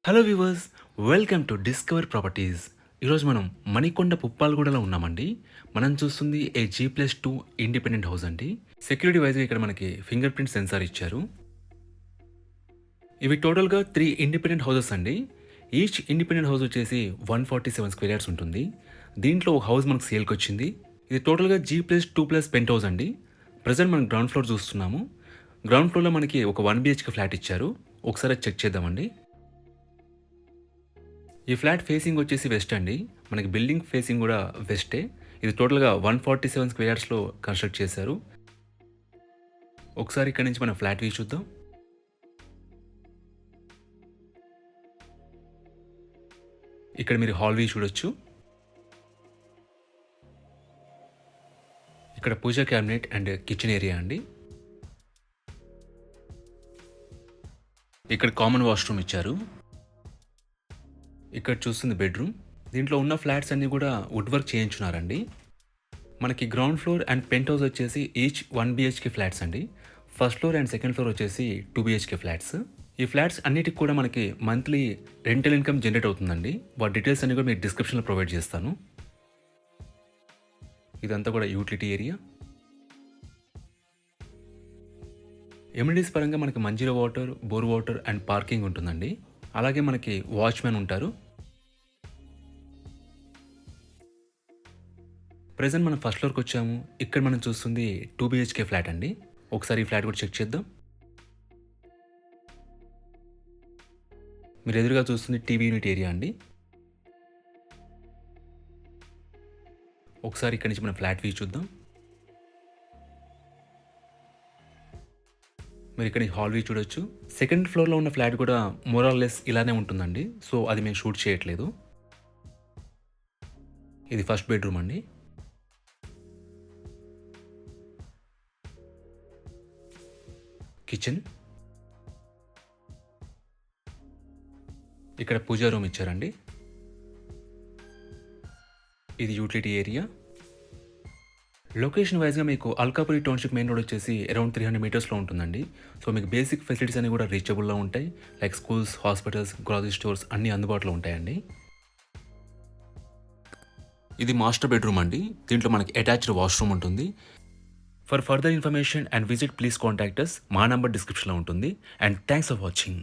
Hello viewers, welcome to discover properties. ఈరోజు మనం మణికొండ పుప్పాలగూడలో ఉన్నామండి. మనం చూస్తుంది G+2 ఇండిపెండెంట్ హౌస్ అండి. సెక్యూరిటీ వైజ్గా ఇక్కడ మనకి ఫింగర్ ప్రింట్ సెన్సార్ ఇచ్చారు. ఇవి టోటల్గా 3 ఇండిపెండెంట్ హౌసెస్ అండి. ఈచ్ ఇండిపెండెంట్ హౌస్ వచ్చేసి 147 స్క్వేర్ యార్డ్స్ ఉంటుంది. దీంట్లో ఒక హౌస్ మనకు సేల్కి వచ్చింది. ఇది టోటల్గా G+2+ పెంట్ హౌస్ అండి. ప్రజెంట్ మనం గ్రౌండ్ ఫ్లోర్ చూస్తున్నాము. గ్రౌండ్ ఫ్లోర్లో మనకి ఒక 1 BHK ఫ్లాట్ ఇచ్చారు. ఒకసారి చెక్ చేద్దామండి. ఈ ఫ్లాట్ ఫేసింగ్ వచ్చేసి వెస్ట్ అండి. మనకి బిల్డింగ్ ఫేసింగ్ కూడా వెస్టే. ఇది టోటల్గా 147 స్క్వేర్ యార్డ్స్లో కన్స్ట్రక్ట్ చేశారు. ఒకసారి ఇక్కడ నుంచి మనం ఫ్లాట్ వ్యూ చూద్దాం. ఇక్కడ మీరు హాల్ వ్యూ చూడొచ్చు. ఇక్కడ పూజా క్యాబినెట్ అండ్ కిచెన్ ఏరియా అండి. ఇక్కడ కామన్ వాష్రూమ్ ఇచ్చారు. ఇక్కడ చూస్తుంది బెడ్రూమ్. దీంట్లో ఉన్న ఫ్లాట్స్ అన్నీ కూడా వుడ్ వర్క్ చేయించున్నారండి. మనకి ground floor and penthouse వచ్చేసి ఈచ్ 1 BHK ఫ్లాట్స్ అండి. First floor and second floor వచ్చేసి 2 BHK ఫ్లాట్స్. ఈ ఫ్లాట్స్ అన్నిటికి కూడా మనకి మంత్లీ రెంటల్ ఇన్కమ్ జనరేట్ అవుతుందండి. వాటి డీటెయిల్స్ అన్ని కూడా మీకు డిస్క్రిప్షన్లో ప్రొవైడ్ చేస్తాను. ఇదంతా కూడా యూటిలిటీ ఏరియా. ఎమ్యూనిటీస్ పరంగా మనకి Manjira water, bore water and parking ఉంటుందండి. అలాగే మనకి వాచ్మెన్ ఉంటారు. ప్రెజెంట్ మనం ఫస్ట్ ఫ్లోర్కి వచ్చాము. ఇక్కడ మనం చూస్తుంది 2 BHK ఫ్లాట్ అండి. ఒకసారి ఈ ఫ్లాట్ కూడా చెక్ చేద్దాం. మీరు ఎదురుగా చూస్తుంది టీవీ యూనిట్ ఏరియా అండి. ఒకసారి ఇక్కడ నుంచి మనం ఫ్లాట్ వ్యూ చూద్దాం. మీరు ఇక్కడ హాల్ వ్యూ చూడొచ్చు. సెకండ్ ఫ్లోర్లో ఉన్న ఫ్లాట్ కూడా మోరాల్లెస్ ఇలానే ఉంటుందండి. సో అది మేము షూట్ చేయట్లేదు. ఇది ఫస్ట్ బెడ్రూమ్ అండి. కిచెన్. ఇక్కడ పూజా రూమ్ ఇచ్చారండి. ఇది యూటిలిటీ ఏరియా. లొకేషన్ వైజ్గా మీకు అల్కాపురి టౌన్షిప్ మెయిన్ రోడ్ వచ్చేసి అరౌండ్ 300 మీటర్స్లో ఉంటుందండి. సో మీకు బేసిక్ ఫెసిలిటీస్ అన్ని కూడా రీచబుల్లో ఉంటాయి. Like schools, hospitals, grocery stores అన్నీ అందుబాటులో ఉంటాయండి. ఇది మాస్టర్ బెడ్రూమ్ అండి. దీంట్లో మనకి అటాచ్డ్ వాష్రూమ్ ఉంటుంది. For further information and visit please contact us. మా నంబర్ డిస్క్రిప్షన్లో ఉంటుంది. And thanks for watching.